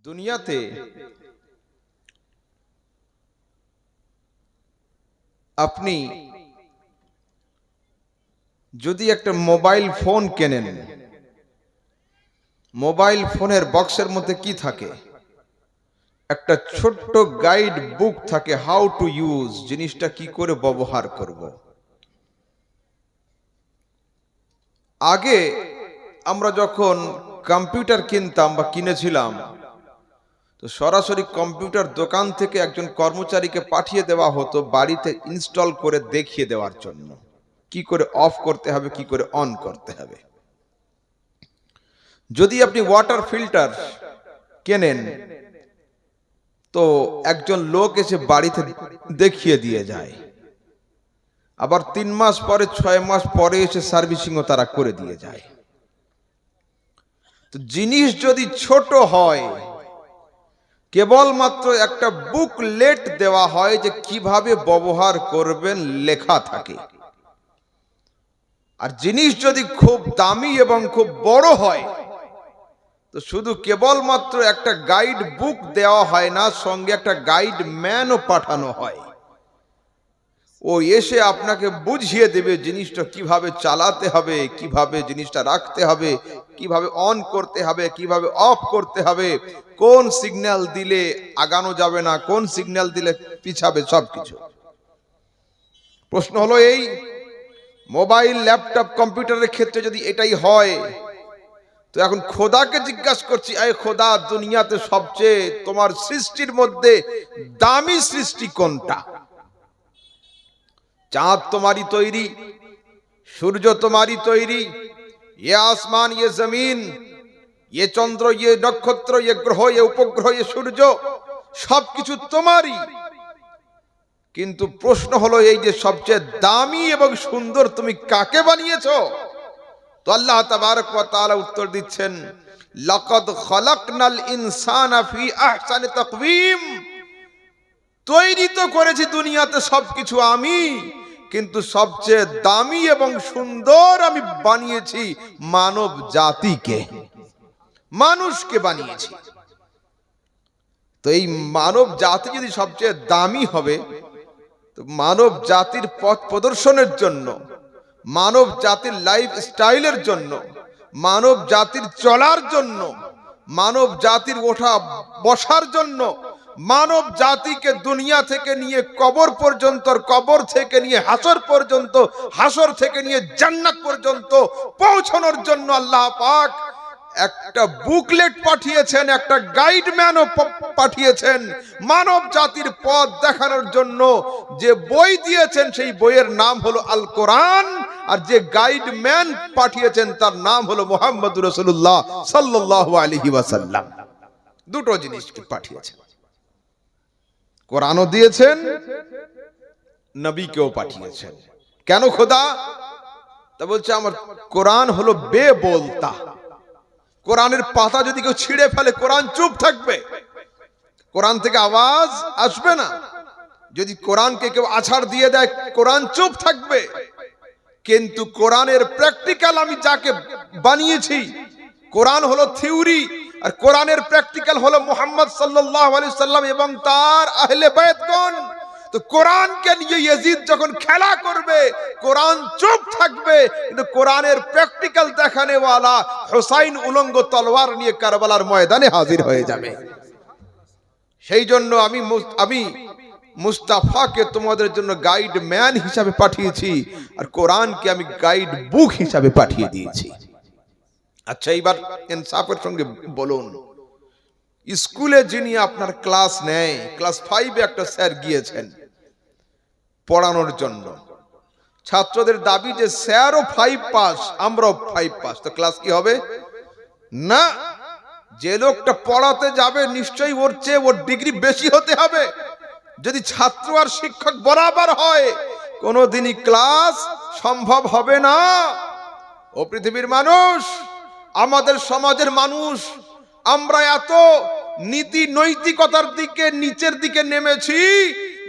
দুনিয়াতে আপনি যদি একটা মোবাইল ফোন কেনেন, মোবাইল ফোনের বক্সের মধ্যে কি থাকে? একটা ছোট্ট গাইড বুক থাকে, হাউ টু ইউজ, জিনিসটা কি করে ব্যবহার করব। আগে আমরা যখন কম্পিউটার কিনতাম বা কিনেছিলাম, তো সরাসরি কম্পিউটার দোকান থেকে একজন কর্মচারীকে পাঠিয়ে দেওয়া হতো বাড়িতে ইনস্টল করে দেখিয়ে দেওয়ার জন্য, কি করে অফ করতে হবে, কি করে অন করতে হবে। যদি আপনি ওয়াটার ফিল্টার কেনেন, তো একজন লোক এসে বাড়িতে দেখিয়ে দিয়ে যায়, আবার 3 মাস পরে 6 মাস পরে এসে সার্ভিসিংও তারা করে দিয়ে যায়। তো জিনিস যদি ছোট হয়, কেবলমাত্র একটা বুকলেট দেওয়া হয় যে কিভাবে ব্যবহার করবেন, লেখা থাকে। আর জিনিস যদি খুব দামি এবং খুব বড় হয়, তো শুধু কেবলমাত্র একটা গাইড বুক দেওয়া হয় না, সঙ্গে একটা গাইড ম্যানও পাঠানো হয়। ও এসে আপনাকে বুঝিয়ে দেবে জিনিসটা কিভাবে চালাতে হবে, কিভাবে জিনিসটা রাখতে হবে, কিভাবে অন করতে হবে, কিভাবে অফ করতে হবে, কোন সিগন্যাল দিলে আগানো যাবে না, কোন সিগন্যাল দিলে পিছাবে, সবকিছু। প্রশ্ন হলো এই, মোবাইল, ল্যাপটপ, কম্পিউটারের ক্ষেত্রে যদি এটাই হয়, তো এখন খোদাকে জিজ্ঞাসা করছি, আয় খোদা, দুনিয়াতে সবচেয়ে তোমার সৃষ্টির মধ্যে দামি সৃষ্টি কোনটা? চাঁদ তোমারই তৈরি, সূর্য তোমারই তৈরি, ये आसमान, ये जमीन, ये চন্দ্র, ये নক্ষত্র, ये গ্রহ, ये উপগ্রহ, ये সূর্য, সবকিছু তোমারই। কিন্তু প্রশ্ন হলো এই যে সবচেয়ে দামি এবং সুন্দর তুমি কাকে বানিয়েছো? তো আল্লাহ তাবারক ওয়া তাআলা উত্তর দিচ্ছেন, লাকাদ খালাকনাল ইনসানা ফি আহসানি তাকওয়িম। তৈরি তো করেছি দুনিয়াতে সবকিছু আমি, কিন্তু সবচেয়ে দামি এবং সুন্দর আমি বানিয়েছি মানব জাতিকে, মানুষকে বানিয়েছি। তো এই মানব জাতি যদি সবচেয়ে দামি হবে, তো মানব জাতির পথ প্রদর্শনের জন্য, মানব জাতির লাইফ স্টাইলের জন্য, মানব জাতির চলার জন্য, মানব জাতির ওঠা বসার জন্য, মানব জাতিকে দুনিয়া থেকে নিয়ে কবর পর্যন্ত, কবর থেকে নিয়ে হাসর পর্যন্ত, হাসর থেকে নিয়ে জান্নাত পর্যন্ত পৌঁছানোর জন্য আল্লাহ পাক একটা বুকলেট পাঠিয়েছেন, একটা গাইডম্যানও পাঠিয়েছেন। মানব জাতির পথ দেখানোর জন্য যে বই দিয়েছেন, সেই বইয়ের নাম হলো আল কোরআন, আর যে গাইডম্যান পাঠিয়েছেন তার নাম হলো মুহাম্মদুর রাসূলুল্লাহ সাল্লাল্লাহু আলাইহি ওয়াসাল্লাম। দুটো জিনিস পাঠিয়েছেন, কোরআনও দিয়েছেন, নবীকেও পাঠিয়েছেন। কেন খোদা? তা বলছে আমার কোরআন হলো বেবলতা। কোরআনের পাতা যদি কেউ ছিঁড়ে ফেলে, কোরআন চুপ থাকবে, কোরআন থেকে আওয়াজ আসবে না। যদি কোরআনকে কেউ আছাড় দিয়ে দেয়, কোরআন চুপ থাকবে। কিন্তু কোরআনের প্র্যাকটিক্যাল আমি যাকে বানিয়েছি, কোরআন হলো থিওরি, আর কোরআনের প্র্যাকটিক্যাল হলো মুহাম্মদ সাল্লাল্লাহু আলাইহি সাল্লাম এবং তার আহলে বায়তগণ। তো কোরআনকে নিয়ে ইয়াজিদ যখন খেলা করবে, কোরআন চুপ থাকবে, কিন্তু কোরআনের প্র্যাকটিক্যাল দেখানেওয়ালা হুসাইন উলঙ্গ তলোয়ার নিয়ে কারবালার ময়দানে হাজির হয়ে যাবে। সেই জন্য আমি মুস্তাফাকে তোমাদের জন্য গাইড ম্যান হিসাবে পাঠিয়েছি, আর কোরআনকে আমি গাইড বুক হিসাবে পাঠিয়ে দিয়েছি। আচ্ছা, এইবার ইনসাফের সঙ্গে বলুন, স্কুলে যিনি আপনার ক্লাস নেয়, ক্লাস 5-এ একটা স্যার গিয়েছেন পড়ানোর জন্য। ছাত্রদের দাবি যে স্যারও 5 পাস, আমরাও 5 পাস, তো ক্লাস কি হবে? না, যে লোকটা পড়াতে যাবে নিশ্চয়ই ওর চেয়ে ওর ডিগ্রি বেশি হতে হবে। যদি ছাত্র আর শিক্ষক বরাবর হয়, কোনোদিনই ক্লাস সম্ভব হবে না। ও পৃথিবীর মানুষ, আমাদের সমাজের মানুষ, আমরা এত নীতি নৈতিকতার দিকে, নিচের দিকে নেমেছি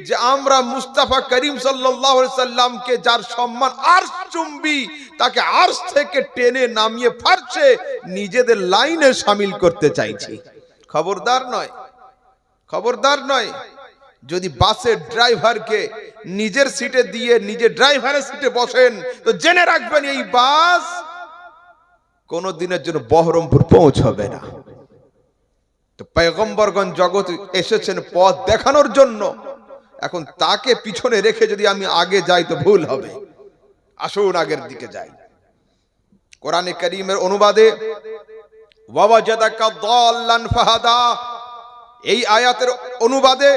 যে আমরা মুস্তাফা করিম সাল্লাল্লাহু আলাইহি সাল্লামকে, যার সম্মান আরশ চুম্বি, তাকে আরশ থেকে টেনে নামিয়ে ফারশে নিজেদের লাইনে শামিল করতে চাইছি। খবরদার নয়, খবরদার নয়। যদি বাসের ড্রাইভারকে নিজের সিটে দিয়ে নিজে ড্রাইভারের সিটে বসেন তো জেনে রাখবেন এই বাস কোন দিনের জন্য বহরমপুর পৌঁছবে না। তো পয়গম্বরগণ জগৎ এসেছেন পথ দেখানোর জন্য, এখন তাকে পিছনে রেখে যদি আমি আগে যাই তো ভুল হবে। আসুন আগের দিকে যাই। কোরআনে কারীমের অনুবাদে ওয়াওয়াজাদাকা দাল্লান ফাহাদা, এই আয়াতের অনুবাদে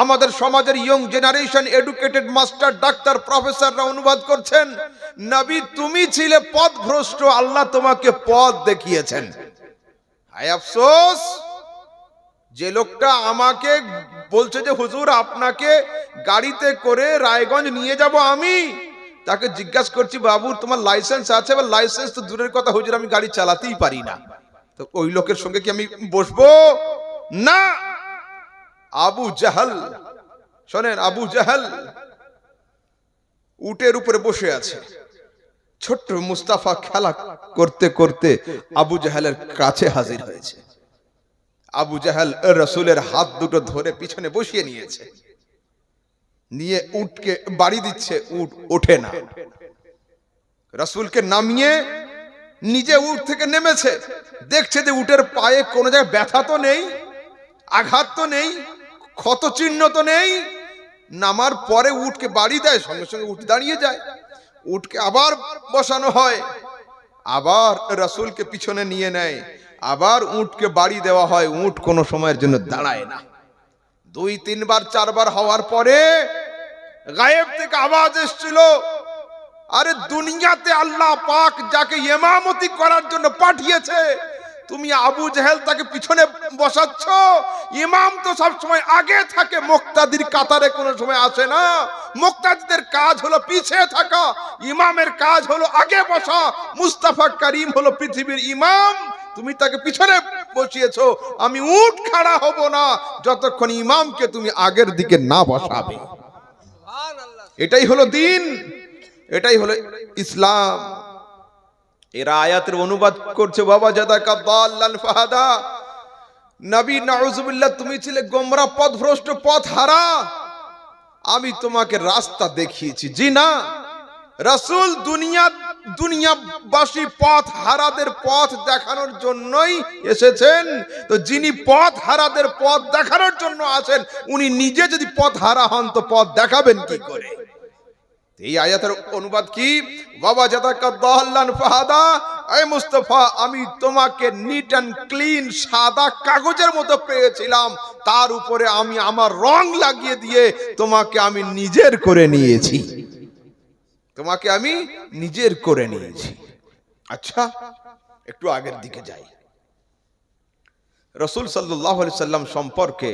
আমাদের সমাজের ইয়ং জেনারেশন এডুকেটেড মাস্টার ডাক্তার প্রফেসররা অনুবাদ করছেন, নবী তুমি ছিলে পথভ্রষ্ট, আল্লাহ তোমাকে পথ দেখিয়েছেন। হায় আফসোস, যে লোকটা আমাকে বলছে যে হুজুর আপনাকে গাড়িতে করে রায়গঞ্জ নিয়ে যাব, আমি তাকে জিজ্ঞাসা করছি বাবু তোমার লাইসেন্স আছে? বা লাইসেন্স তো দূরের কথা হুজুর, আমি গাড়ি চালাতেই পারি না। তো ওই লোকের সঙ্গে কি আমি বসবো? না। আবু জাহাল, শোনেন, আবু জাহাল উটের উপরে বসে আছে, ছোট্ট মুস্তাফা খেলা করতে করতে আবু জাহালের কাছে হাজির হয়েছে। আবু জাহাল রাসূলের হাত দুটো ধরে পিছনে বসিয়ে নিয়েছে, নিয়ে উটকে বাড়ি দিচ্ছে, উট ওঠে না। রাসূলকে নামিয়ে নিজে উট থেকে নেমেছে, দেখছে যে উটের পায়ে কোনো জায়গায় ব্যথা তো নেই, আঘাত তো নেই, ক্ষত চিহ্ন তো নেই। নামার পরে উটকে বাড়ি দেয়, সঙ্গে সঙ্গে উট দাঁড়িয়ে যায়। উটকে আবার বসানো হয়, আবার রাসূলকে পিছনে নিয়ে নেয়, আবার উটকে বাড়ি দেওয়া হয়, উট কোনো সময়ের জন্য দাঁড়ায় না। 2-3 বার 4 বার হওয়ার পরে গায়েব থেকে আওয়াজ এসেছিল, আরে দুনিয়াতে আল্লাহ পাক যাকে ইমামতি করার জন্য পাঠিয়েছে তুমি আবু জাহেল তাকে পিছনে বসাচ্ছ। ইমাম তো সব সময় আগে থাকে, মুক্তাদির কাতারে কোনো সময় আসে না। মুক্তাদিদের কাজ হলো পিছিয়ে থাকা, ইমামের কাজ হলো আগে বসা। মুস্তাফা করিম হলো পৃথিবীর ইমাম, তুমি তাকে পিছনে বসিয়েছো। আমি উট খাড়া হব না যতক্ষণ ইমামকে তুমি আগের দিকে না বসাবে। এটাই হলো দ্বীন, এটাই হলো ইসলাম। এরা আয়াতের অনুবাদ করছে ওয়াওয়াজাদাকা দাল্লান ফাহাদা, নবী নাউজুবিল্লাহ তুমি ছিলে গোমরা পথভ্রষ্ট পথহারা, আমি তোমাকে রাস্তা দেখিয়েছি। জি না, রাসূল দুনিয়াবাসী পথ হারাদের পথ দেখানোর জন্যই এসেছেন। তো যিনি পথ হারাদের পথ দেখানোর জন্য আসেন, উনি নিজে যদি পথ হারা হন তো পথ দেখাবেন কি করে? এই আয়াতের অনুবাদ কি? ওয়াওয়াজাদাকা দাল্লান ফাহাদা, এই মুস্তাফা আমি তোমাকে নিট এন্ড ক্লিন সাদা কাগজের মতো পেয়েছিলাম, তার উপরে আমি আমার রং লাগিয়ে দিয়ে তোমাকে আমি নিজের করে নিয়েছি, তোমাকে আমি নিজের করে নিয়েছি। আচ্ছা, একটু আগের দিকে যাই। রাসূল সাল্লাল্লাহু আলাইহি সাল্লাম সম্পর্কে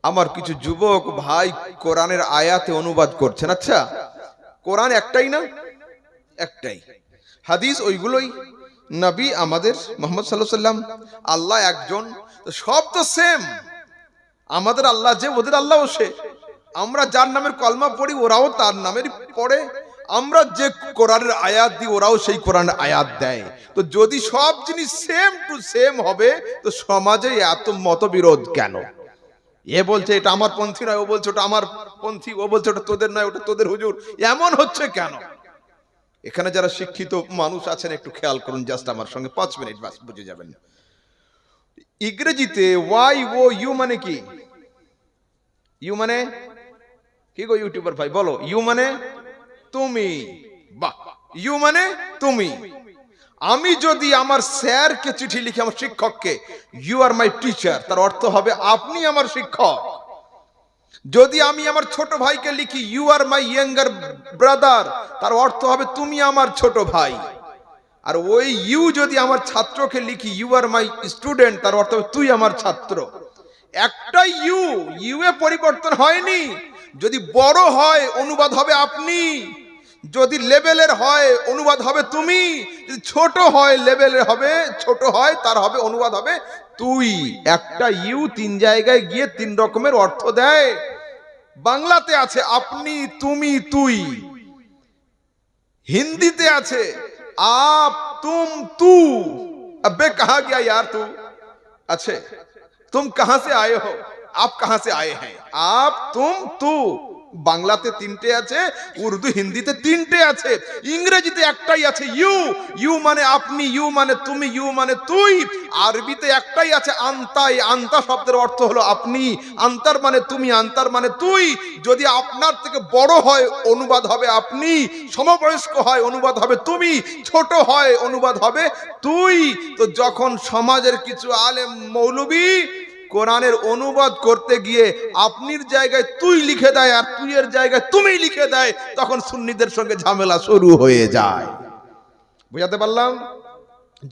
আমার কিছু যুবক ভাই কোরআনের আয়াতে অনুবাদ করছেন। আচ্ছা, কোরআন একটাই না? একটাই। হাদিস ওইগুলোই। নবী আমাদের মুহাম্মদ সাল্লাল্লাহু আলাইহি সাল্লাম, আল্লাহ একজন, সব তো সেম। আমাদের আল্লাহ যে, ওদের আল্লাহও সে। আমরা যার নামের কলমা পড়ি ওরাও তার নামের পড়ে। আমরা যে কোরআনের আয়াত দিই ওরাও সেই কোরআনের আয়াত দেয়। তো যদি সব জিনিস সেম টু সেম হবে তো সমাজে এত মতবিরোধ কেন? এ বলছে এটা আমার পন্থী নয়, ও বলছে ওটা আমার পন্থী, ও বলছে ওটা তোদের নয়, ওটা তোদের হুজুর। এমন হচ্ছে কেন? এখানে যারা শিক্ষিত মানুষ আছেন একটু খেয়াল করুন, জাস্ট আমার সঙ্গে 5 মিনিট বাস, বুঝে যাবেন। ইংরেজিতে ওয়াই ও ইউ মানে কি? ইউ মানে কি গো ইউটিউবার ভাই বলো? ইউ মানে তুমি। বাহ, ইউ মানে তুমি। আমি যদি আমার স্যারকে চিঠি লিখি, আমার শিক্ষককে, ইউ আর মাই টিচার, তার অর্থ হবে আপনি আমার শিক্ষক। যদি আমি আমার ছোট ভাইকে লিখি you are my younger brother, তার অর্থ হবে তুমি আমার ছোট ভাই। আর ওই ইউ যদি আমার ছাত্রকে লিখি ইউ আর মাই স্টুডেন্ট, তার অর্থ হবে তুই আমার ছাত্র। একটা ইউ, ইউ এ পরিবর্তন হয়নি। যদি বড় হয় অনুবাদ হবে আপনি, যদি লেভেলের হয় অনুবাদ হবে তুমি, যদি ছোট হয় লেভেলের হবে, ছোট হয় তার হবে অনুবাদ হবে তুই। একটা ইউ 3 জায়গায় গিয়ে 3 রকমের অর্থ দেয়। বাংলাতে আছে আপনি, তুমি, তুই। হিন্দিতে আছে আপ, তুম, তু। আবে কাহা গিয়া ইয়ার তু? अच्छे तुम कहां से आए हो, आप कहां से आए हैं, आप, तुम, तू। বাংলাতে তিনটে আছে, উর্দু হিন্দিতে তিনটে আছে, ইংরেজিতে একটাই আছে, ইউ। ইউ মানে আপনি, ইউ মানে তুমি, ইউ মানে তুই। আরবিতে একটাই আছে, আন্তাই। আন্তা শব্দের অর্থ হলো আপনি, আন্তার মানে তুমি, আন্তার মানে তুই। যদি আপনার থেকে বড় হয় অনুবাদ হবে আপনি, সমবয়স্ক হয় অনুবাদ হবে তুমি, ছোট হয় অনুবাদ হবে তুই। তো যখন সমাজের কিছু আলেম মৌলবী কোরআনের অনুবাদ করতে গিয়ে আপনির জায়গায় তুই লিখে দেয় আর তুইয়ের জায়গায় তুমি লিখে দেয়, তখন সুন্নিদের সঙ্গে ঝামেলা শুরু হয়ে যায়। বুঝাতে পারলাম?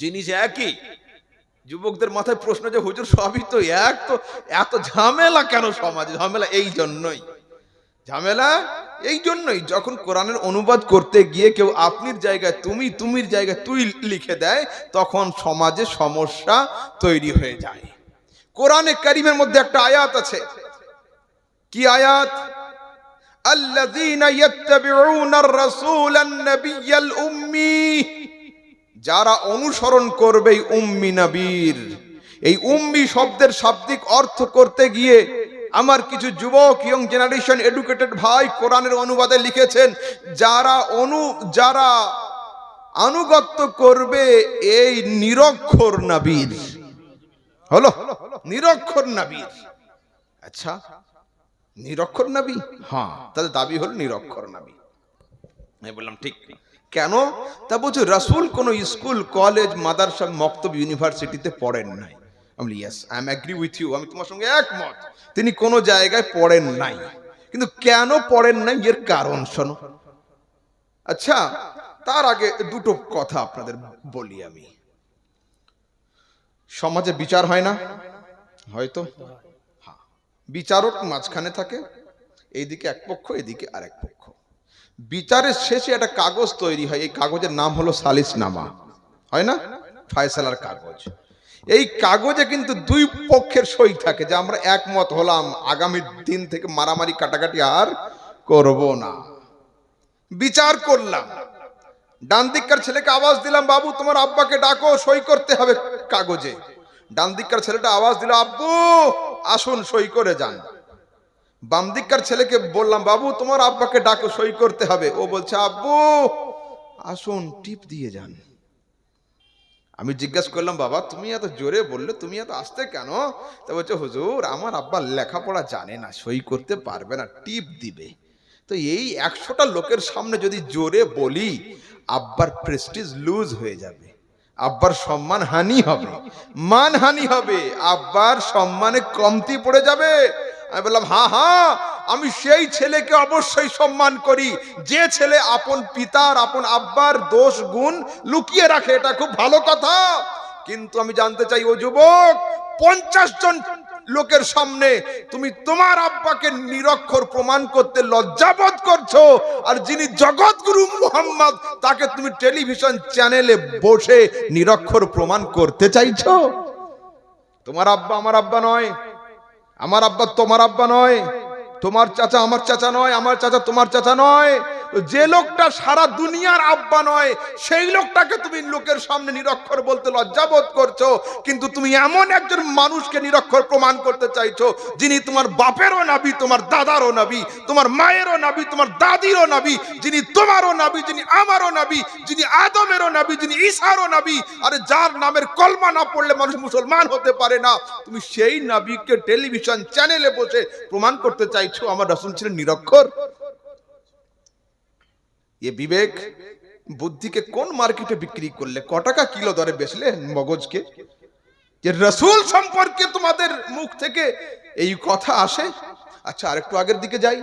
জিনিস একই। যুবকদের মাথায় প্রশ্ন যে হুজুর সবই তো এক, তো এত ঝামেলা কেন সমাজে? ঝামেলা এই জন্যই, ঝামেলা এই জন্যই যখন কোরআনের অনুবাদ করতে গিয়ে কেউ আপনির জায়গায় তুমি, তুমির জায়গায় তুই লিখে দেয়, তখন সমাজে সমস্যা তৈরি হয়ে যায়। কোরআনে কারীমের মধ্যে একটা আয়াত আছে, কি আয়াত? আল্লাযীনা ইয়াত্তাবিউনার রাসূলান নাবিয়্যাল উম্মি, যারা অনুসরণ করবে উম্মি নবীর। এই উম্মি শব্দের শাব্দিক অর্থ করতে গিয়ে আমার কিছু যুবক, ইয়ং জেনারেশন, এডুকেটেড ভাই কোরআনের অনুবাদে লিখেছেন, যারা আনুগত্য করবে এই নিরক্ষর নবীর। হলো নিরক্ষর নবীর। আচ্ছা, নিরক্ষর নবী? হ্যাঁ, তাদের দাবি হলো নিরক্ষর নবী। আমি বললাম ঠিক। কেন? তা বলছো রাসূল কোন স্কুল, কলেজ, মাদ্রাসা, মক্তব, ইউনিভার্সিটিতে পড়েন নাই। আমি yes, I am agree with you, আমি তোমার সঙ্গে একমত, তিনি কোন জায়গায় পড়েন নাই। কিন্তু কেন পড়েন নাই এর কারণ শোনো। আচ্ছা, তার আগে দুটো কথা আপনাদের বলি আমি। সমাজে বিচার হয় না? হয়তো হ্যাঁ, বিচারক মাঝখানে থাকে, এইদিকে এক পক্ষ, এদিকে আরেক পক্ষ। বিচারের শেষে একটা কাগজ তৈরি হয়, এই কাগজের নাম হলো সালিসনামা, হয় না? ফয়সালার কাগজ। এই কাগজে কিন্তু দুই পক্ষের সই থাকে যে আমরা একমত হলাম, আগামী দিন থেকে মারামারি কাটাকাটি আর করব না, বিচার করলাম। ডান দিককার ছেলেকে আওয়াজ দিলাম, বাবু তোমার আব্বাকে ডাকো, সই করতে হবে কাগজে। ডান দিককার ছেলেটা আওয়াজ দিল, আব্বু আসুন সই করে যান। বাম দিককার ছেলেকে বললাম, বাবু তোমার আব্বাকে ডাকো, সই করতে হবে। ও বলছে, আব্বু আসুন টিপ দিয়ে যান। আমি জিজ্ঞাসা করলাম, বাবা তুমি এত জোরে বললে, তুমি এত আস্তে কেন? তা বলছে, হুজুর আমার আব্বা লেখাপড়া জানে না, সই করতে পারবে না, টিপ দিবে। তো এই 100টা লোকের সামনে যদি জোরে বলি, আব্বার প্রেস্টিজ লুজ হয়ে যাবে, আব্বার সম্মান হানি হবে, মানহানি হবে, আব্বার সম্মানে কমতি পড়ে যাবে। আমি বললাম, হ্যাঁ হ্যাঁ, আমি সেই ছেলেকে অবশ্যই সম্মান করি যে ছেলে আপন পিতার, আপন আব্বার দোষ গুণ লুকিয়ে রাখে, এটা খুব ভালো কথা। কিন্তু আমি জানতে চাই, ও যুবক, 50 জন লোকের সামনে তুমি তোমার আব্বাকে নিরক্ষর প্রমাণ করতে লজ্জাবোধ করছো, আর যিনি জগৎগুরু মুহাম্মদ তাকে তুমি টেলিভিশন চ্যানেলে বসে নিরক্ষর প্রমাণ করতে চাইছো। তোমার আব্বা আমার আব্বা নয়, আমার আব্বা তোমার আব্বা নয়, তোমার চাচা আমার চাচা নয়, আমার চাচা তোমার চাচা নয়। যে লোকটা সারা দুনিয়ার আব্বা নয়, সেই লোকটাকে তুমি লোকের সামনে নিরক্ষর বলতে লজ্জাবোধ করছো, কিন্তু তুমি এমন একজন মানুষকে নিরক্ষর প্রমাণ করতে চাইছো যিনি তোমার বাপেরও নবী, তোমার দাদারও নবী, তোমার মায়েরও নবী, তোমার দাদিরও নবী, যিনি তোমারও নবী, যিনি আমারও নবী, যিনি আদমেরও নবী, যিনি ঈসারও নবী। আরে যার নামের কলমা না পড়লে মানুষ মুসলমান হতে পারে না, তুমি সেই নবীকে টেলিভিশন চ্যানেলে বসে প্রমাণ করতে চাইছো আমার রাসূল ছিলেন নিরক্ষর। এ বিবেক বুদ্ধিকে কোন মার্কেটে বিক্রি করলে, ক টাকা কিলো দরে বেচলে মগজকে, যে রাসূল সম্পর্কে তোমাদের মুখ থেকে এই কথা আসে? আচ্ছা, আরেকটু আগের দিকে যাই।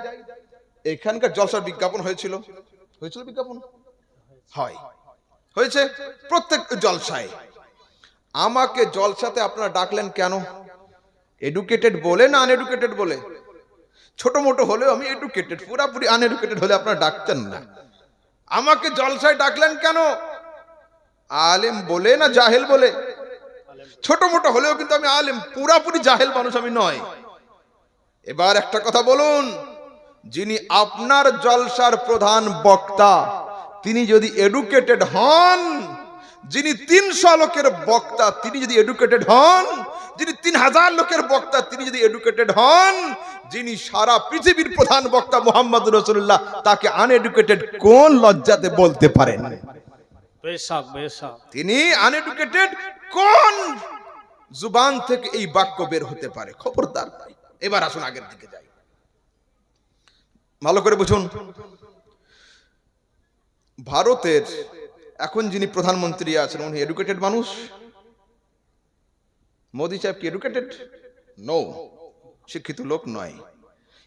এখানকার জলসার বিজ্ঞাপন হয়েছিল বিজ্ঞাপন হয়, হয়েছে প্রত্যেক জলসায়। আমাকে জলসাতে আপনারা ডাকলেন কেন? এডুকেটেড বলে না আনএডুকেটেড বলে? ছোট মোটো হলেও আমি এডুকেটেড, পুরাপুরি আনএডুকেটেড হলে আপনারা ডাকতেন না। আমাকে জলসায় ডাকলেন কেন? আলেম বলে না জাহেল বলে? ছোট মোটো হলেও কিন্তু আমি আলেম, পুরাপুরি জাহেল মানুষ আমি নয়। এবার একটা কথা বলুন, যিনি আপনার জলসার প্রধান বক্তা তিনি যদি এডুকেটেড হন, যিনি 300 লোকের বক্তা তিনি যদি এডুকেটেড হন, যিনি 3000 লোকের বক্তা, তিনি যদি এডুকেটেড হন, যিনি সারা পৃথিবীর প্রধান বক্তা মুহাম্মদুর রাসূলুল্লাহ, তাকে আনএডুকেটেড কোন লজ্জাতে বলতে পারেন? বেশক বেশক। তিনি আনএডুকেটেড কোন জুবান থেকে এই বাক্য বের হতে পারে? খবরদার। এবার আসুন আগের দিকে যাই, ভালো করে বুঝুন। ভারতের এখন যিনি প্রধানমন্ত্রী আছেন, উনি এডুকেটেড মানুষ? মোদী সাহেব কি এডুকেটেড? নো, শিক্ষিত লোক নয়।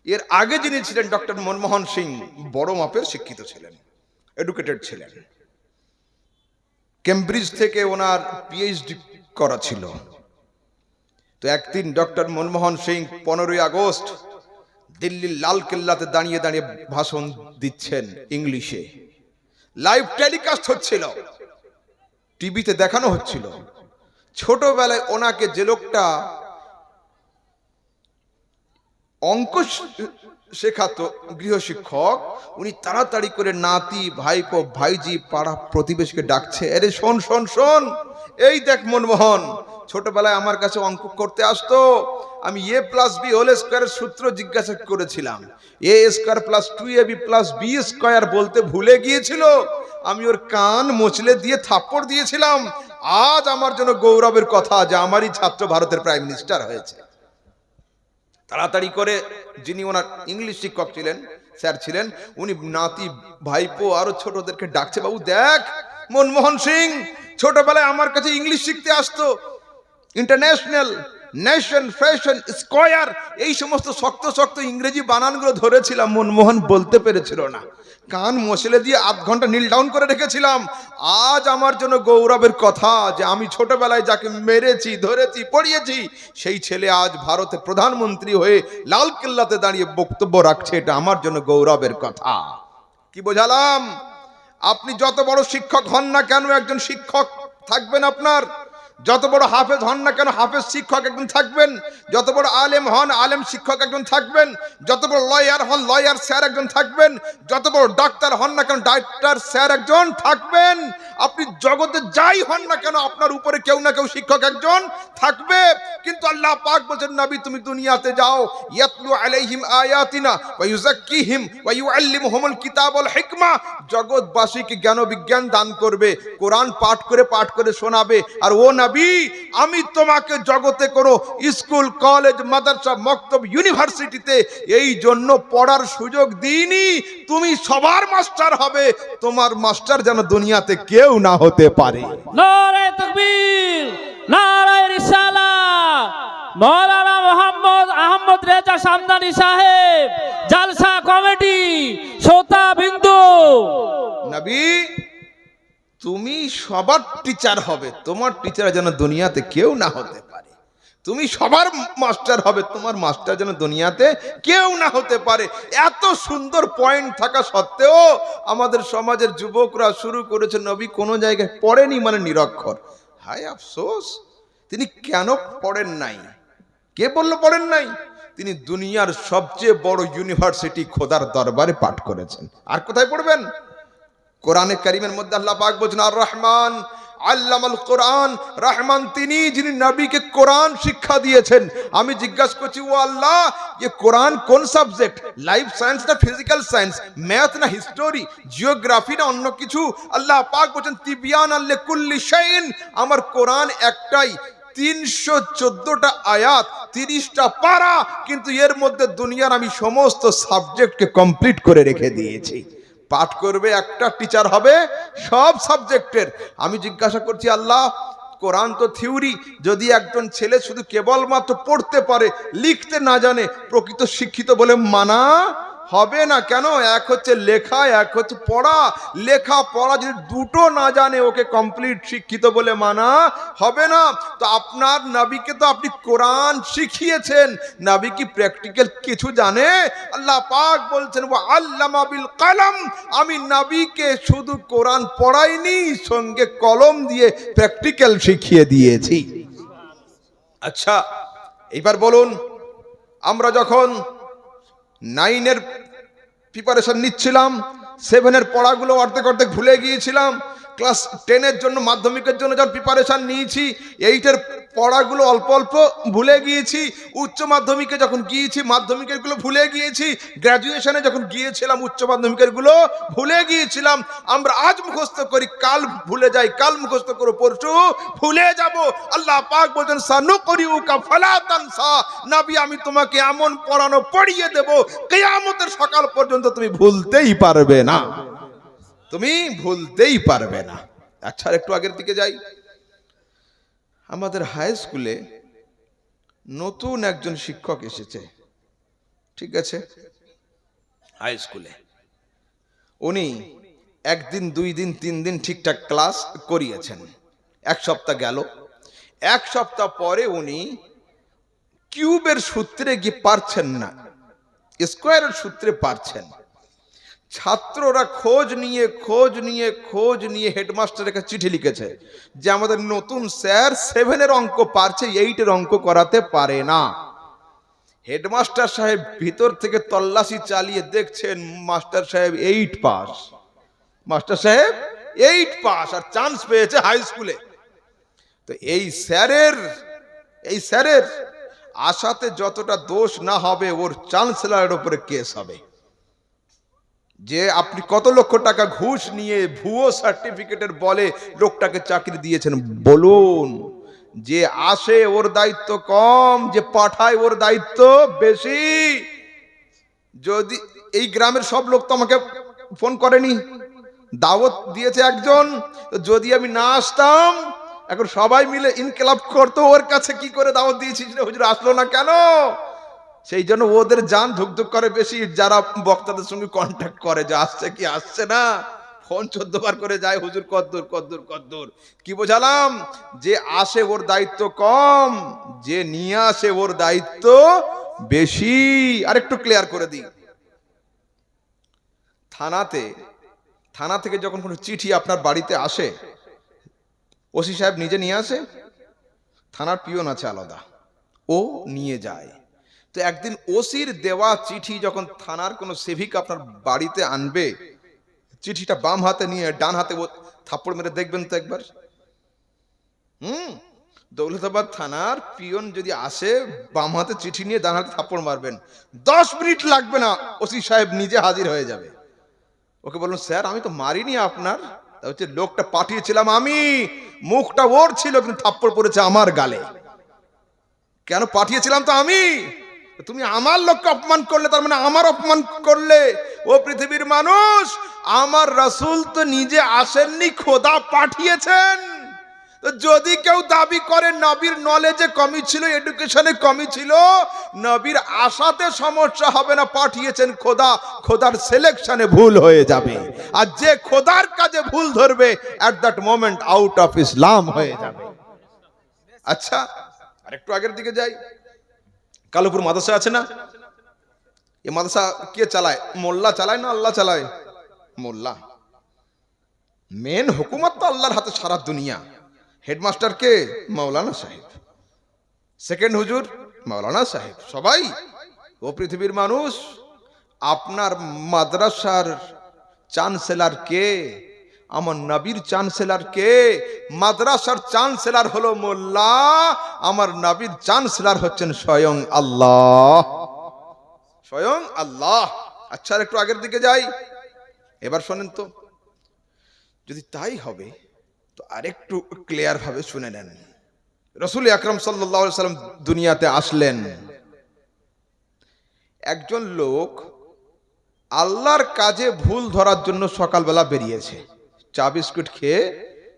এর আগে যিনি ছিলেন ডক্টর মনমোহন সিং, বড় মাপের শিক্ষিত ছিলেন, এডুকেটেড ছিলেন। কেমব্রিজ থেকে ওনার পিএইচডি করা ছিল। তো একদিন ডক্টর মনমোহন সিং 15ই আগস্ট দিল্লির লাল কেল্লাতে দাঁড়িয়ে দাঁড়িয়ে ভাষণ দিচ্ছেন ইংলিশে। লাইভ টেলিকাস্ট হচ্ছিল, টিভিতে দেখানো হচ্ছিল। ছোটবেলায় ওনাকে যে লোকটা অঙ্ক শেখাতো, গৃহশিক্ষক, উনি তাড়াতাড়ি করে নাতি, ভাইপো, ভাইজি, পাড়া প্রতিবেশীকে ডাকছে, আরে শোন শোন শোন, এই দেখ মনমোহন, ছোটবেলায় আমার কাছে অঙ্ক করতে আসতো, আমি a + b হোল স্কয়ারের সূত্র জিজ্ঞাসা করেছিলাম, a² + 2ab + b² বলতে ভুলে গিয়েছিল, আমি ওর কান মোচলে দিয়ে থাপ্পড় দিয়েছিলাম। আজ আমার জন্য গৌরবের কথা যে আমারই ছাত্র ভারতের প্রাইম মিনিস্টার হয়েছে। তাড়াতাড়ি করে যিনি ওনার ইংলিশ শিক্ষক ছিলেন, স্যার ছিলেন, উনি নাতি, ভাইপো আরো ছোটদেরকে ডাকছে, বাবু দেখ, মনমোহন সিং ছোটবেলায় আমার কাছে ইংলিশ শিখতে আসতো, ইন্টারন্যাশনাল, নেশন, ফ্যাশন, স্কয়ার, এই সমস্ত শক্ত শক্ত ইংরেজি বানানগুলো ধরেছিলাম, মনমোহন বলতে পেরেছিল না, কান মশলে দিয়ে আধ ঘন্টা নীল ডাউন করে রেখেছিলাম। আজ আমার জন্য গৌরবের কথা যে আমি ছোটবেলায় যাকে মেরেছি, ধরেছি, পড়িয়েছি, সেই ছেলে আজ ভারতের প্রধানমন্ত্রী হয়ে লাল কেল্লাতে দাঁড়িয়ে বক্তব্য রাখছে, এটা আমার জন্য গৌরবের কথা। কি বোঝালাম? আপনি যত বড় শিক্ষক হন না কেন, একজন শিক্ষক থাকবেন আপনার। যত বড় হাফেজ হন না কেন, হাফেজ শিক্ষক একজন থাকবেন। যত বড় আলেম হন, আলেম শিক্ষক একজন থাকবেন। যত বড় লয়ার হন, লয়ার স্যার একজন থাকবেন। যত বড় ডাক্তার হন না কেন, ডাক্তার স্যার একজন থাকবেন। আপনি জগতে যাই হন না কেন, আপনার উপরে কেউ না কেউ শিক্ষক একজন থাকবে। কিন্তু আল্লাহ পাক বলেন, নবী তুমি দুনিয়াতে যাও, ইয়াতলু আলাইহিম আয়াতিনা ওয়া ইউযাক্কিহিম ওয়া ইউআল্লিমুহুমুল কিতাব ওয়াল হিকমা, জগৎবাসীকে জ্ঞান বিজ্ঞান দান করবে, কোরআন পাঠ করে শোনাবে। আর ও নবী, আমি তোমাকে জগতে কোনো স্কুল, কলেজ, মাদ্রাসা, মক্তব, ইউনিভার্সিটিতে এই জন্য পড়ার সুযোগ দিইনি, তুমি সবার মাস্টার হবে, তোমার মাস্টার যেন দুনিয়াতে কেউ না হতে পারে। নারে তাকবীর, নারে রিসালাত। মাওলানা মোহাম্মদ আহমদ রেজা সামদানি সাহেব, জালসা কমিটি, শ্রোতা বিন্দু, নবী তুমি সবার টিচার হবে, তোমার টিচার যেন দুনিয়াতে কেউ না হতে পারে। তুমি সবার মাস্টার হবে, তোমার মাস্টার যেন দুনিয়াতে কেউ না হতে পারে। এত সুন্দর পয়েন্ট থাকা সত্ত্বেও আমাদের সমাজের যুবকরা শুরু করেছে নবী কোনো জায়গায় পড়েনি মানে নিরক্ষর। হায় আফসোস, তিনি কেন পড়েন নাই? কে বলল পড়েন নাই? তিনি দুনিয়ার সবচেয়ে বড় ইউনিভার্সিটি খোদার দরবারে পাঠ করেছেন। আর কোথায় পড়বেন? কোরআনে কারীমের মধ্যে আল্লাহ পাক বলেন, আর রহমান আল্লামাল কোরআন, রহমান তিনি যিনি নবীকে কোরআন শিক্ষা দিয়েছেন। আমি জিজ্ঞাসা করছি, ও আল্লাহ, ये কোরআন কোন সাবজেক্ট? লাইফ সায়েন্স না ফিজিক্যাল সায়েন্স? ম্যাথ না হিস্টোরি, জিওগ্রাফি না অন্য কিছু? আল্লাহ পাক বলেন, তিবিয়ানাল লিকুল্লি শাইইন, আমার কোরআন একটাই, 314টা আয়াত, 30টা পারা, কিন্তু এর মধ্যে দুনিয়ার আমি সমস্ত সাবজেক্টকে কমপ্লিট করে রেখে দিয়েছি। পাঠ করবে একটা, টিচার হবে সব সাবজেক্টের। আমি জিজ্ঞাসা করছি, আল্লাহ, কোরআন তো থিওরি, যদি একজন ছেলে শুধু কেবলমাত্র পড়তে পারে, লিখতে না জানে, প্রকৃত শিক্ষিত বলে মানা হবে না কেন? এক হচ্ছে লেখা, এক হচ্ছে পড়া। লেখা পড়া যদি দুটো না জানে, ওকে কমপ্লিট শিক্ষিত বলে মানা হবে না। তো আপনার নবীকে তো আপনি কোরআন শিখিয়েছেন, নবী কি প্র্যাকটিক্যাল কিছু জানে? আল্লাহ পাক বলছেন, ওয়া আল্লামা বিল কলম, আমি নবীকে শুধু কোরআন পড়াইনি, সঙ্গে কলম দিয়ে প্র্যাকটিক্যাল শিখিয়ে দিয়েছি। আচ্ছা, এবার বলুন, আমরা যখন 9-এর প্রিপারেশন নিচ্ছিলাম, 7-এর পড়াগুলো অর্ধেক ভুলে গিয়েছিলাম, ক্লাস 10-এর জন্য, মাধ্যমিকের জন্য যখন প্রিপারেশন নিয়েছি, 8-এর পড়াগুলো অল্প অল্প ভুলে গিয়েছি, উচ্চ মাধ্যমিকে যখন গিয়েছি মাধ্যমিকের গুলো ভুলে গিয়েছি, গ্র্যাজুয়েশনে যখন গিয়েছিলাম উচ্চ মাধ্যমিকের গুলো ভুলে গিয়েছিলাম। আমরা আজ মুখস্থ করি, কাল ভুলে যাই, কাল মুখস্থ করো, পরশু ভুলে যাব। আল্লাহ পাক বলেন সানুকরিউকা ফালা তানসা, নবী আমি তোমাকে এমন পড়ানো পড়িয়ে দেব কিয়ামতের সকাল পর্যন্ত তুমি ভুলতেই পারবে না, তুমি ভুলতেই পারবে না। আচ্ছা একটু আগের দিকে যাই। আমাদের হাই স্কুলে নতুন একজন শিক্ষক এসেছে, ঠিক আছে, হাই স্কুলে উনি একদিন, 2 দিন, 3 দিন ঠিকঠাক ক্লাস করিয়েছেন। 1 সপ্তাহ গেল, 1 সপ্তাহ পরে উনি কিউবের সূত্রে গিয়ে পারছেন না, স্কোয়ারের সূত্রে পারছেন। ছাত্ররা খোঁজ নিয়ে হেডমাস্টারের কাছে চিঠি লিখেছে যে আমাদের নতুন স্যার 7-এর অঙ্ক পারছে, 8-এর অঙ্ক করাতে পারে না। হেডমাস্টার সাহেব ভিতর থেকে তল্লাশি চালিয়ে দেখছেন মাস্টার সাহেব 8 পাস, মাস্টার সাহেব 8 পাস আর চান্স পেয়েছে হাই স্কুলে। তো এই স্যারের আশাতে যতটা দোষ না হবে, ওর চ্যান্সেলরের উপরে কেস হবে যে আপনি কত লক্ষ টাকা ঘুষ নিয়ে ভুয়ো সার্টিফিকেটের বলে লোকটাকে চাকরি দিয়েছেন। বলুন, যে আসে ওর দায়িত্ব কম, যে পাঠায় ওর দায়িত্ব বেশি। যদি এই গ্রামের সব লোক তো আমাকে ফোন করেনি, দাওয়াত দিয়েছে একজন, যদি আমি না আসতাম এখন সবাই মিলে ইনকিলাব করতো, ওর কাছে কি করে দাওয়াত দিয়েছিস রে হুজুর, আসলো না কেন? সেই জন্য ওদের জান ধুকধুক করে বেশি, যারা বক্তাদের সঙ্গে কন্ট্যাক্ট করে যে আসছে কি আসছে না, ফোন 14 বার করে যায়, হুজুর কদ্দুর। কি বোঝালাম? যে আসে ওর দায়িত্ব কম, যে নিয়ে আসে ওর দায়িত্ব বেশি। আরেকটু ক্লিয়ার করে দিই, থানা থেকে যখন কোনো চিঠি আপনার বাড়িতে আসে, ওসি সাহেব নিজে নিয়ে আসে, থানার পিয়ন আছে আলাদা, ও নিয়ে যায়। তো একদিন ওসির দেওয়া চিঠি যখন থানার কোনো সেভিক আপনার বাড়িতে আনবে, চিঠিটা বাম হাতে নিয়ে ডান হাতে থাপ্পড় মেরে দেখবেন তো একবার। দৌলতাবাদ থানার পিয়ন যদি আসে, বাম হাতে চিঠি নিয়ে ডান হাতে থাপ্পড় মারবেন, 10 মিনিট লাগবে না, ওসি সাহেব নিজে হাজির হয়ে যাবে। ওকে বলুন স্যার আমি তো মারিনি আপনার, তা হচ্ছে লোকটা পাঠিয়েছিলাম আমি, মুখটা ওর ছিল কিন্তু থাপ্পড় পড়েছে আমার গালে। কেন পাঠিয়েছিলাম তো আমি, তুমি আমার লোককে অপমান করলে, তার মানে আমার অপমান করলে। ও পৃথিবীর মানুষ, আমার রাসূল তো নিজে আসেননি, খোদা পাঠিয়েছেন। তো যদি কেউ দাবি করে নবীর নলেজে কমি ছিল, এডুকেশনে কমি ছিল, নবীর আশাতে সমস্যা হবে না, পাঠিয়েছেন খোদা, খোদার সিলেকশনে ভুল হয়ে যাবে। আর যে খোদার কাজে ভুল ধরবে, at that moment out of ইসলাম হয়ে যাবে। আচ্ছা আরেকটু আগের দিকে যাই। কালুপুর মাদ্রাসা আছে না, এই মাদ্রাসা কে চালায়? মোল্লা চালায় না আল্লাহ চালায়? মোল্লা। মেন হুকুমত তো আল্লাহর হাতে সারা দুনিয়া। হেডমাস্টার কে? মাওলানা সাহেব। সেকেন্ড হুজুর মাওলানা সাহেব। সবাই। ও পৃথিবীর মানুষ, আপনার মাদ্রাসার চ্যান্সেলর কে? আমার নবীর চ্যান্সেলর কে? মাদ্রাসার চ্যান্সেলর হলো মোল্লা, আমার নবীর চ্যান্সেলর হচ্ছেন স্বয়ং আল্লাহ, স্বয়ং আল্লাহ। আচ্ছা একটু আগের দিকে যাই, এবার শোনেন তো, যদি তাই হবে তো আরেকটু ক্লিয়ার ভাবে শুনে নেন। রাসূল আকরাম সাল্লাল্লাহু আলাইহি ওয়াসাল্লাম দুনিয়াতে আসলেন, একজন লোক আল্লাহর কাজে ভুল ধরার জন্য সকালবেলা বেরিয়েছে। চা বিস্কুট খেয়ে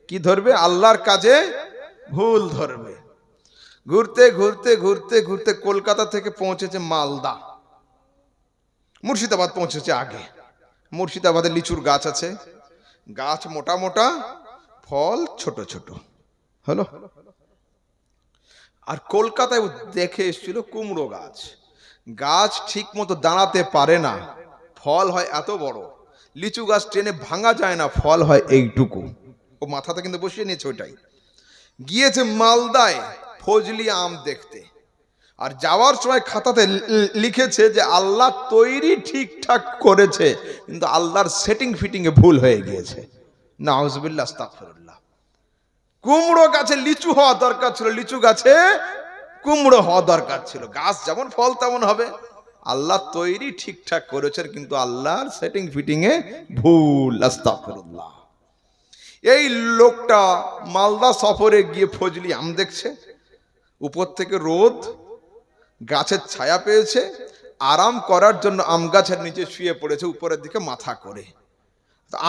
কি ধরবে? আল্লাহর কাজে ভুল ধরবে। ঘুরতে ঘুরতে ঘুরতে ঘুরতে কলকাতা থেকে পৌঁছেছে মালদা, মুর্শিদাবাদ পৌঁছেছে আগে। মুর্শিদাবাদে লিচুর গাছ আছে, গাছ মোটা মোটা, ফল ছোট ছোট, হলো। আর কলকাতায় দেখে এসেছিল কুমড়ো গাছ, গাছ ঠিক মতো দাঁড়াতে পারে না, ফল হয় এত বড়। লিচু গাছ টেনে ভাঙা যায় না, ফল হয় এইটুকু। ও মাথাতে কিন্তু বসিয়ে নিয়েছে ওইটাই। গিয়েছে মালদায় ফজলি আম দেখতে, আর যাওয়ার সময় খাতাতে লিখেছে যে আল্লাহ তৈরি ঠিকঠাক করেছে, কিন্তু আল্লাহর সেটিং ফিটিং এ ভুল হয়ে গিয়েছে। নাউজুবিল্লাহ, আস্তাগফিরুল্লাহ। কুমড়ো গাছে লিচু হওয়া দরকার ছিল, লিচু গাছে কুমড়ো হওয়া দরকার ছিল। গাছ যেমন ফল তেমন হবে। আল্লাহ তৈরি ঠিকঠাক করেছেন, কিন্তু আল্লাহর সেটিং ফিটিং এ ভুল। আস্তাগফিরুল্লাহ। এই লোকটা মালদা সফরে গিয়ে ফজলি আম দেখছে, উপর থেকে রোদ, গাছের ছায়া পেয়েছে, আরাম করার জন্য আম গাছের নিচে শুয়ে পড়েছে উপরের দিকে মাথা করে।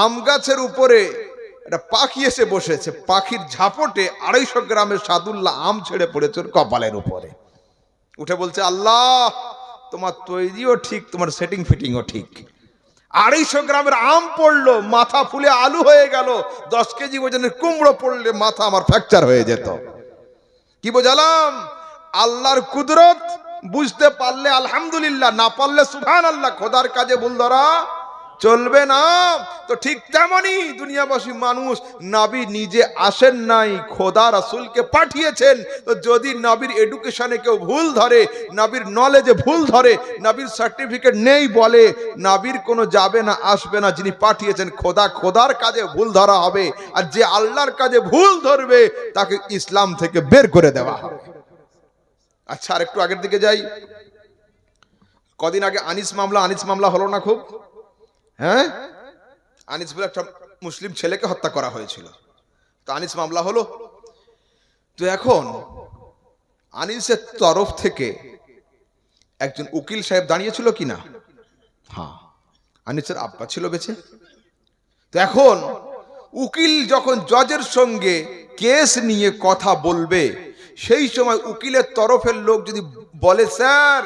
আম গাছের উপরে একটা পাখি এসে বসেছে, পাখির ঝাপটে 250 গ্রামের সাদুল্লাহ আম ছেড়ে পড়েছে ওর কপালের উপরে। উঠে বলছে, আল্লাহ তোমার তৈরিও ঠিক, তোমার সেটিং ফিটিংও ঠিক। 250 গ্রামের আম পড়লো, মাথা ফুলে আলু হয়ে গেল। 10 কেজি ওজনের কুমড়ো পড়লে মাথা আমার ফ্র্যাকচার হয়ে যেত। কি বোঝালাম? আল্লাহর কুদরত বুঝতে পারলে আলহামদুলিল্লাহ, না পারলে সুবহানাল্লাহ। খোদার কাজে ভুল ধরা চলবে না। তো ঠিক তেমনি দুনিয়াবাসী মানুষ, নবী নিজে আসেন নাই, খোদা রাসূলকে পাঠিয়েছেন। তো যদি নবীর এডুকেশনে কেউ ভুল ধরে, নবীর নলেজে ভুল ধরে, নবীর সার্টিফিকেট নেই বলে, নবীর কোনো যাবে না, আসবে না। যিনি পাঠিয়েছেন খোদা, খোদার কাজে ভুল ধরা হবে। আর যে আল্লাহর কাজে ভুল ধরবে তাকে ইসলাম থেকে বের করে দেওয়া হবে। আচ্ছা, আর একটু আগের দিকে যাই। কদিন আগে আনিস মামলা হলো না খুব? হ্যাঁ, আনিস বলে একটা মুসলিম ছেলেকে হত্যা করা হয়েছিল। তো আনিস মামলা হলো। তো এখন আনিসের তরফ থেকে একজন উকিল সাহেব দাঁড়িয়েছিল কিনা? হ্যাঁ, আনিসের আব্বা ছিল বেঁচে। তো এখন উকিল যখন জজের সঙ্গে কেস নিয়ে কথা বলবে, সেই সময় উকিলের তরফের লোক যদি বলে, স্যার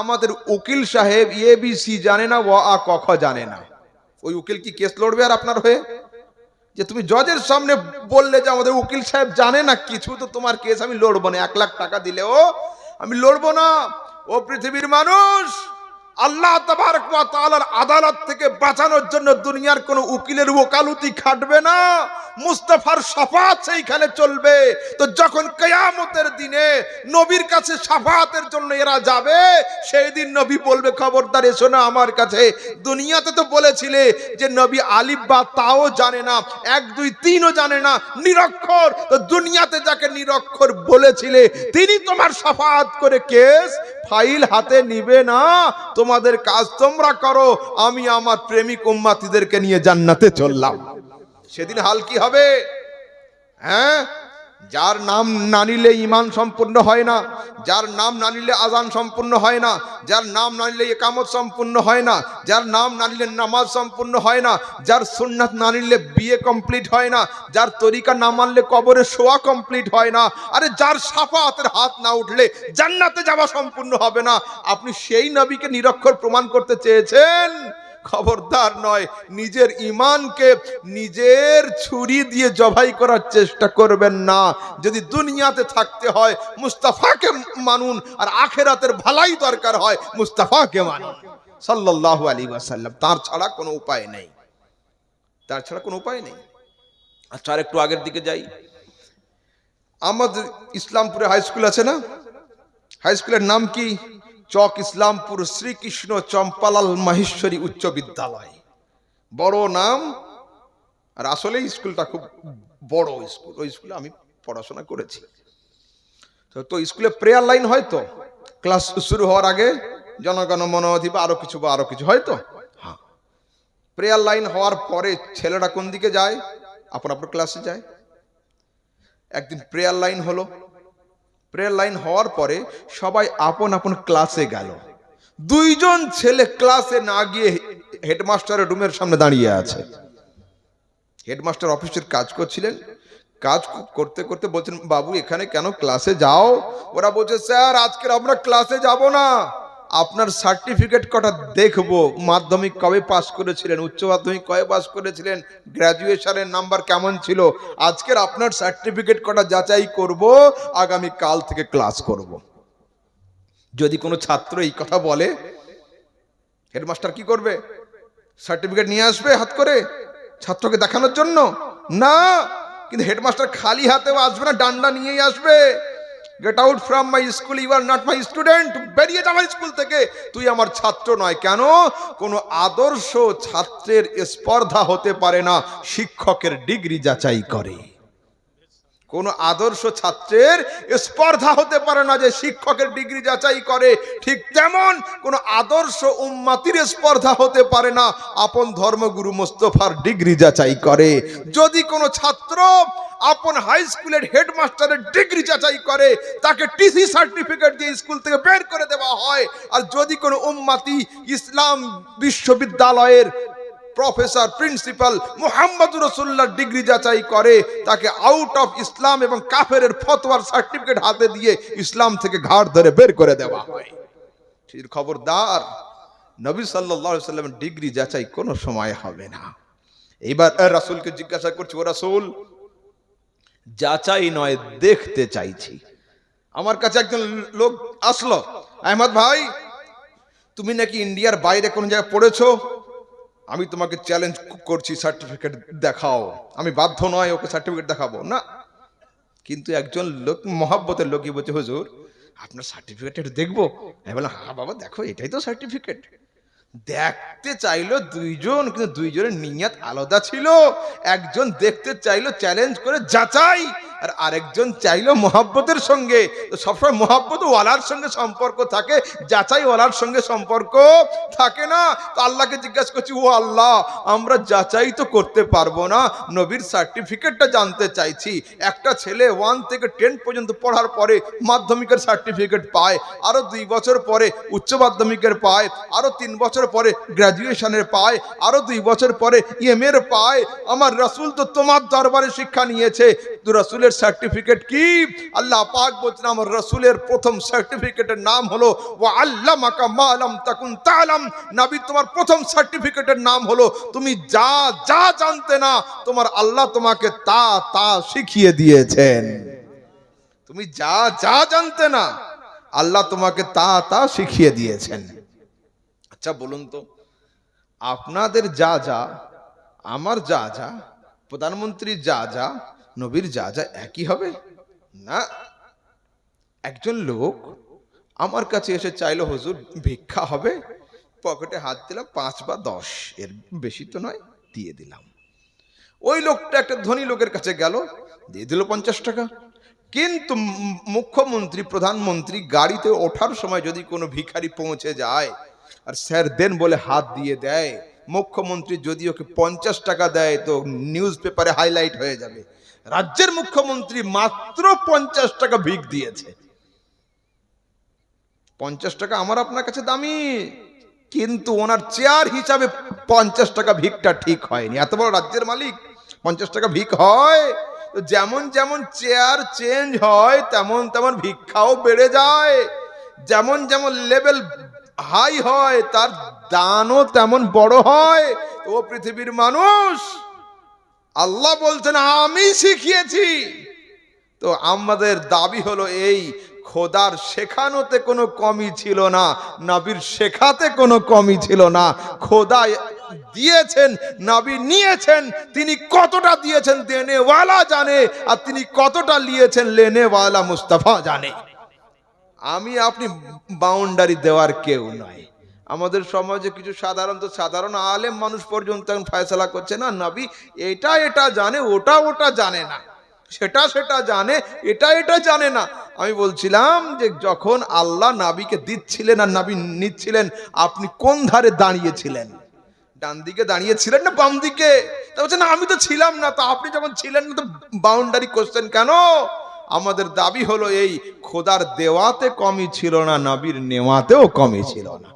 আমাদের উকিল সাহেব এবিসি জানে না, ওয়া ক খ জানে না, ওই উকিল কি কেস লড়বে আর আপনার হয়ে? যে তুমি জজের সামনে বললে যে আমাদের উকিল সাহেব জানে না কিছু, তো তোমার কেস আমি লড়বো না, 1 লাখ টাকা দিলেও আমি লড়বো না। ও পৃথিবীর মানুষ, আল্লাহ তাবারক ওয়া তাআলার আদালত থেকে বাঁচানোর জন্য দুনিয়ার কোন উকিলের ওকালতি খাটবে না, মুস্তাফার শাফাত সেইখানে চলবে। তো যখন কিয়ামতের দিনে নবীর কাছে শাফাতের জন্য এরা যাবে, সেই দিন নবী বলবে, খবরদার এসো না আমার কাছে। দুনিয়াতে তো বলেছিলে যে নবী আলিফ বা তাও জানে না, 1 2 3ও জানে না, নিরক্ষর। তো দুনিয়াতে যাকে নিরক্ষর বলেছিলে তিনি তোমার শাফাত করে কেস ফাইল হাতে নিবে না। তোমাদের কাজ তোমরা করো, আমি আমার প্রেমিক উম্মতিদেরকে নিয়ে জান্নাতে চললাম। সেদিন হাল কি হবে? হ্যাঁ, যার নাম না নিলে ঈমান সম্পূর্ণ হয় না, যার নাম না নিলে আযান সম্পূর্ণ হয় না, যার নাম না নিলে ইকামত সম্পূর্ণ হয় না, যার নাম না নিলে নামাজ সম্পূর্ণ হয় না, যার সুন্নাত না নিলে বিয়ে কমপ্লিট হয় না, যার তরিকা না মানলে কবরে শোয়া কমপ্লিট হয় না, আরে যার শাফাতের হাত না উঠলে জান্নাতে যাওয়া সম্পূর্ণ হবে না। আপনি সেই নবীকে নিরক্ষর প্রমাণ করতে চেয়েছেন? খবরদার নয়। নিজের ঈমানকে নিজের ছুরি দিয়ে জবাই করার চেষ্টা করবেন না। যদি দুনিয়াতে থাকতে হয় মুস্তাফাকে মানুন, আর আখেরাতের ভালাই দরকার হয় মুস্তাফাকে মানুন সাল্লাল্লাহু আলাইহি ওয়াসাল্লাম। তার ছাড়া কোনো উপায় নেই, তার ছাড়া কোনো উপায় নেই। আচ্ছা, আর একটু আগের দিকে যাই। আমাদের ইসলামপুরে হাই স্কুল আছে না? হাই স্কুলের নাম কি? চক ইসলামপুর শ্রীকৃষ্ণ চম্পালাল মাহেশ্বরী উচ্চ বিদ্যালয়। বড় নাম, আর আসলে স্কুলটা খুব বড় স্কুল। ওই স্কুলে আমি পড়াশোনা করেছি। তো স্কুলে প্রেয়ার লাইন হয় তো, ক্লাস শুরু হওয়ার আগে জনগণ মন অধিবা আরো কিছু হয় তো। হ্যাঁ, প্রেয়ার লাইন হওয়ার পরে ছেলেরা কোন দিকে যায়? আপনার ক্লাসে যায়। একদিন প্রেয়ার লাইন হলো। প্রেয়ার লাইন হওয়ার পরে সবাই আপন আপন ক্লাসে গেল। 2 জন ছেলে ক্লাসে না গিয়ে হেডমাস্টারের রুমের সামনে দাঁড়িয়ে আছে। হেডমাস্টার অফিসের কাজ করছিলেন। কাজ করতে করতে বলছেন, বাবু এখানে কেন ক্লাসে যাও? ওরা বলছে, স্যার আজকে আমরা ক্লাসে যাব না, আপনার সার্টিফিকেট কটা দেখবো। মাধ্যমিক কবে পাস করেছিলেন, উচ্চ মাধ্যমিক কবে পাস করেছিলেন, গ্র্যাজুয়েশনের নাম্বার কেমন ছিল, আজকের আপনার সার্টিফিকেট কটা যাচাই করব, আগামী কাল থেকে ক্লাস করব। যদি কোনো ছাত্র এই কথা বলে, হেডমাস্টার কি করবে? সার্টিফিকেট নিয়ে আসবে হাত করে ছাত্রকে দেখানোর জন্য? না, কিন্তু হেডমাস্টার খালি হাতেও আসবে না, ডান্ডা নিয়েই আসবে। Get out from my school, you are not my student. বেরিয়ে যা আমার স্কুল থেকে, তুই আমার ছাত্র নয়। কেন? কোনো আদর্শ ছাত্রের স্পর্ধা হতে পারে না, শিক্ষকের ডিগ্রি যাচাই করে। কোন আদর্শ ছাত্রের স্পর্ধা হতে পারে না যে শিক্ষকের ডিগ্রি যাচাই করে। ঠিক তেমন কোন আদর্শ উম্মতির স্পর্ধা হতে পারে না, আপন ধর্মগুরু মোস্তফার ডিগ্রি যাচাই করে। যদি কোনো ছাত্র আপন হাই স্কুলের হেডমাস্টারের ডিগ্রি যাচাই করে, তাকে টিসি সার্টিফিকেট দিয়ে স্কুল থেকে বের করে দেওয়া হয়। আর যদি কোনো উম্মতি ইসলাম বিশ্ববিদ্যালয়ের প্রফেসর, প্রিন্সিপাল মুহাম্মদুর রাসূলুল্লাহর ডিগ্রি যাচাই করে, তাকে আউট অফ ইসলাম এবং কাফেরের ফতোয়ার সার্টিফিকেট হাতে দিয়ে ইসলাম থেকে ঘাড় ধরে বের করে দেওয়া হয়। ঠিক খবরদার, নবী সাল্লাল্লাহু আলাইহি সাল্লামের ডিগ্রি যাচাই কোনো সময় হবে না। এইবার রাসূলকে জিজ্ঞাসা করছি, ও রাসূল, যাচাই নয় দেখতে চাইছি। আমার কাছে একজন লোক আসলো, আহমদ ভাই, তুমি নাকি ইন্ডিয়ার বাইরে কোন জায়গায় পড়েছো, আমি তোমাকে চ্যালেঞ্জ করছি, সার্টিফিকেট দেখাও। আমি বাধ্য নয় ওকে সার্টিফিকেট দেখাবো না, কিন্তু একজন লোক মহব্বতের লোকই বলছে, হুজুর আপনার সার্টিফিকেট একটু দেখবো। আমি বললাম, হ্যাঁ বাবা দেখো, এটাই তো সার্টিফিকেট। দেখতে চাইলো দুইজন, কিন্তু দুইজনের নিয়ত আলাদা ছিল। একজন দেখতে চাইলো চ্যালেঞ্জ করে যাচাই, আর আরেকজন চাইলো মহব্বতের সঙ্গে। তো সবসময় মহব্বত ওয়ালার সঙ্গে সম্পর্ক থাকে, যাচাই ওয়ালার সঙ্গে সম্পর্ক থাকে না। তো আল্লাহকে জিজ্ঞাসা করছি, ও আল্লাহ, আমরা যাচাই তো করতে পারবো না, নবীর সার্টিফিকেটটা জানতে চাইছি। একটা ছেলে 1 থেকে 10 পর্যন্ত পড়ার পরে মাধ্যমিকের সার্টিফিকেট পায়, আরো 2 বছর পরে উচ্চ মাধ্যমিকের পায়, আরো 3 বছর পরে গ্রাজুয়েশনের পায়, আরো 2 বছর পরে এমএ এর পায়। আমার রাসূল তো তোমার দরবারে শিক্ষা নিয়েছে, তো রাসূলের সার্টিফিকেট কি? আল্লাহ পাক বলছেন, আমার রাসূলের প্রথম সার্টিফিকেটের নাম হলো ওয়া আল্লামাকা মা লাম তাকুন তাআলাম। নবী, তোমার প্রথম সার্টিফিকেটের নাম হলো তুমি যা যা জানতে না, তোমার আল্লাহ তোমাকে তা তা শিখিয়ে দিয়েছেন। তুমি যা যা জানতে না, আল্লাহ তোমাকে তা তা শিখিয়ে দিয়েছেন। আচ্ছা বলুন তো, আপনাদের যা যা, আমার যা যা, প্রধানমন্ত্রীর যা যা, নবীর যা যা একই হবে না। একজন লোক আমার কাছে এসে চাইলো, হুজুর ভিক্ষা হবে। পকেটে হাত দিলাম, 5 বা 10, এর বেশি তো নয়, দিয়ে দিলাম। ওই লোকটা একটা ধনী লোকের কাছে গেল, দিয়ে দিল 50 টাকা। কিন্তু মুখ্যমন্ত্রী, প্রধানমন্ত্রী গাড়িতে ওঠার সময় যদি কোনো ভিখারি পৌঁছে যায় আর স্যার দেন বলে হাত দিয়ে দেয়, মুখ্যমন্ত্রী যদি ওকে 50 টাকা দেয় তো নিউজ পেপারে হাইলাইট হয়ে যাবে, রাজ্যের মুখ্যমন্ত্রী মাত্র 50 টাকা ভিক দিয়েছে। 50 টাকা আমার আপনার কাছে দামি, কিন্তু ওনার চেয়ার হিসাবে 50 টাকা ভিকটা ঠিক হয়নি। এত বড় রাজ্যের মালিক, 50 টাকা ভিক হয়? তো যেমন যেমন চেয়ার চেঞ্জ হয়, তেমন তেমন ভিক্ষাও বেড়ে যায়। যেমন যেমন লেভেল হাই হয়, তার দানও তেমন বড় হয়। তো পৃথিবীর মানুষ, আল্লাহ বলছেন আমি শিখিয়েছি। তো আমাদের দাবি হলো এই, খোদার শেখানোতে কোনো কমি ছিল না, নবীর শেখাতে কোনো কমি ছিল না। খোদা দিয়েছেন, নবী নিয়েছেন, তিনি কতটা দিয়েছেন দেনেওয়ালা জানে, আর তিনি কতটা নিয়েছেন লেনেওয়ালা মুস্তাফা জানে। আমি আপনি বাউন্ডারি দেওয়ার কেউ নয়। আমাদের সমাজে কিছু সাধারণ আলেম মানুষ পর্যন্ত এখন ফয়সালা করছে, না নবী এটা এটা জানে, ওটা ওটা জানে না, সেটা সেটা জানে, এটা এটা জানে না। আমি বলছিলাম যে যখন আল্লাহ নবীকে দিচ্ছিলেন আর নবী নিচ্ছিলেন, আপনি কোন ধারে দাঁড়িয়েছিলেন? ডান দিকে দাঁড়িয়েছিলেন না বাম দিকে? তা বলছে না আমি তো ছিলাম না। তো আপনি যখন ছিলেন না, তো বাউন্ডারি করছেন কেন? আমাদের দাবি হলো এই, খোদার দেওয়াতে কমই ছিল না, নবীর নেওয়াতেও কমই ছিল না।